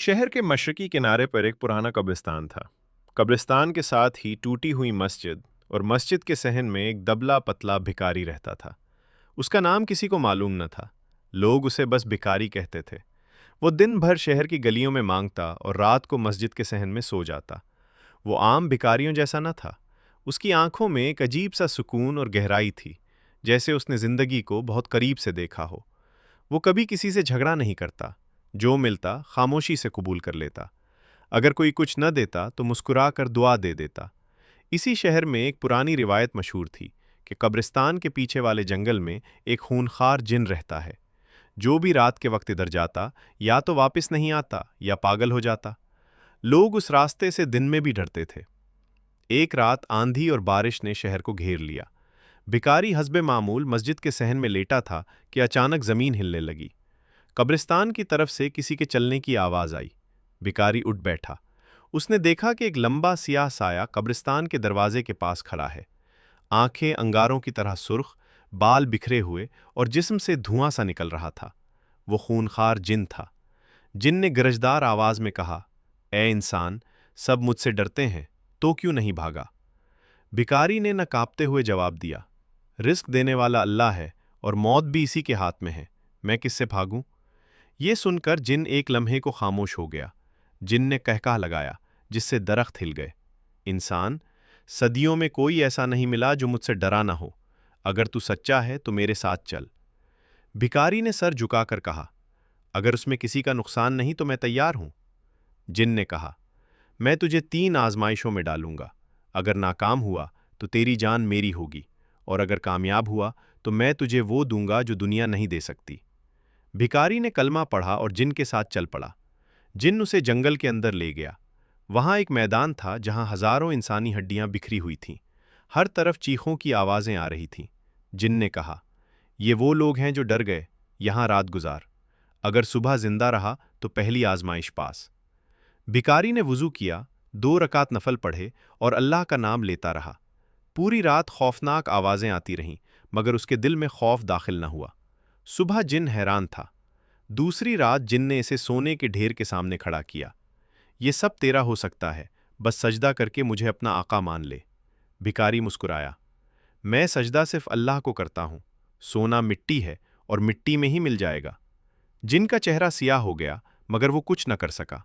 शहर के मशरकी किनारे पर एक पुराना कब्रिस्तान था। कब्रिस्तान के साथ ही टूटी हुई मस्जिद और मस्जिद के सहन में एक दबला पतला भिखारी रहता था। उसका नाम किसी को मालूम न था। लोग उसे बस भिखारी कहते थे। वो दिन भर शहर की गलियों में मांगता और रात को मस्जिद के सहन में सो जाता। वो आम भिखारियों जैसा न था। उसकी आंखों में एक अजीब सा सुकून और गहराई थी, जैसे उसने जिंदगी को बहुत करीब से देखा हो। वो कभी किसी से झगड़ा नहीं करता। जो मिलता खामोशी से कबूल कर लेता। अगर कोई कुछ न देता तो मुस्कुरा कर दुआ दे देता। इसी शहर में एक पुरानी रिवायत मशहूर थी कि कब्रिस्तान के पीछे वाले जंगल में एक खूनखार जिन रहता है। जो भी रात के वक्त इधर जाता या तो वापस नहीं आता या पागल हो जाता। लोग उस रास्ते से दिन में भी डरते थे। एक रात आंधी और बारिश ने शहर को घेर लिया। भिखारी हस्बे मामूल मस्जिद के सहन में लेटा था कि अचानक जमीन हिलने लगी। कब्रिस्तान की तरफ से किसी के चलने की आवाज आई। भिखारी उठ बैठा। उसने देखा कि एक लंबा सियाह साया कब्रिस्तान के दरवाजे के पास खड़ा है। आंखें अंगारों की तरह सुर्ख, बाल बिखरे हुए और जिस्म से धुआं सा निकल रहा था। वो खूनखार जिन था। जिन ने गरजदार आवाज में कहा, ए इंसान, सब मुझसे डरते हैं, तो क्यों नहीं भागा? भिखारी ने न कांपते हुए जवाब दिया, रिस्क देने वाला अल्लाह है और मौत भी इसी के हाथ में है। मैं किससे भागूं? ये सुनकर जिन एक लम्हे को खामोश हो गया। जिन ने कहका लगाया, जिससे दरख्त हिल गए, इंसान, सदियों में कोई ऐसा नहीं मिला जो मुझसे डरा ना हो। अगर तू सच्चा है तो मेरे साथ चल। भिखारी ने सर झुकाकर कहा, अगर उसमें किसी का नुकसान नहीं तो मैं तैयार हूं। जिन ने कहा, मैं तुझे 3 आजमाइशों में डालूंगा। अगर नाकाम हुआ तो तेरी जान मेरी होगी, और अगर कामयाब हुआ तो मैं तुझे वो दूंगा जो दुनिया नहीं दे सकती। भिखारी ने कलमा पढ़ा और जिन के साथ चल पड़ा। जिन उसे जंगल के अंदर ले गया। वहां एक मैदान था जहां हजारों इंसानी हड्डियां बिखरी हुई थीं। हर तरफ चीखों की आवाजें आ रही थीं। जिन ने कहा, ये वो लोग हैं जो डर गए, यहां रात गुजार। अगर सुबह जिंदा रहा तो पहली आजमाइश पास। भिखारी ने वुजू किया, 2 रकात नफल पढ़े और अल्लाह का नाम लेता रहा। पूरी रात खौफनाक आवाजें आती रहीं, मगर उसके दिल में खौफ दाखिल न हुआ। सुबह जिन हैरान था। दूसरी रात जिन ने इसे सोने के ढेर के सामने खड़ा किया। ये सब तेरा हो सकता है, बस सजदा करके मुझे अपना आका मान ले। भिखारी मुस्कुराया, मैं सजदा सिर्फ अल्लाह को करता हूं। सोना मिट्टी है और मिट्टी में ही मिल जाएगा। जिन का चेहरा सियाह हो गया, मगर वो कुछ न कर सका।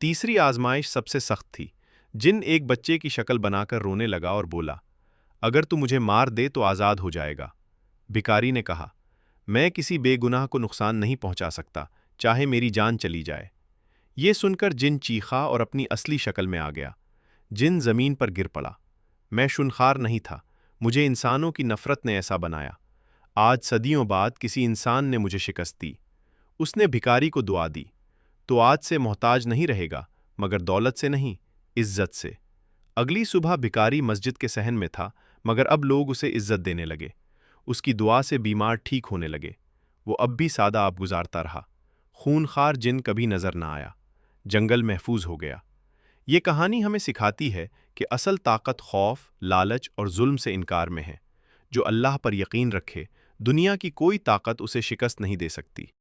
तीसरी आजमाइश सबसे सख्त थी। जिन एक बच्चे की शक्ल बनाकर रोने लगा और बोला, अगर तू मुझे मार दे तो आज़ाद हो जाएगा। भिखारी ने कहा, मैं किसी बेगुनाह को नुकसान नहीं पहुंचा सकता, चाहे मेरी जान चली जाए। ये सुनकर जिन चीखा और अपनी असली शक्ल में आ गया। जिन जमीन पर गिर पड़ा। मैं शुनखार नहीं था, मुझे इंसानों की नफरत ने ऐसा बनाया। आज सदियों बाद किसी इंसान ने मुझे शिकस्त दी। उसने भिखारी को दुआ दी, तो आज से मोहताज नहीं रहेगा, मगर दौलत से नहीं, इज्जत से। अगली सुबह भिखारी मस्जिद के सहन में था, मगर अब लोग उसे इज्जत देने लगे। उसकी दुआ से बीमार ठीक होने लगे। वो अब भी सादा आप गुजारता रहा। खूनखार जिन कभी नजर ना आया। जंगल महफूज हो गया। ये कहानी हमें सिखाती है कि असल ताकत खौफ, लालच और जुल्म से इनकार में है। जो अल्लाह पर यकीन रखे, दुनिया की कोई ताकत उसे शिकस्त नहीं दे सकती।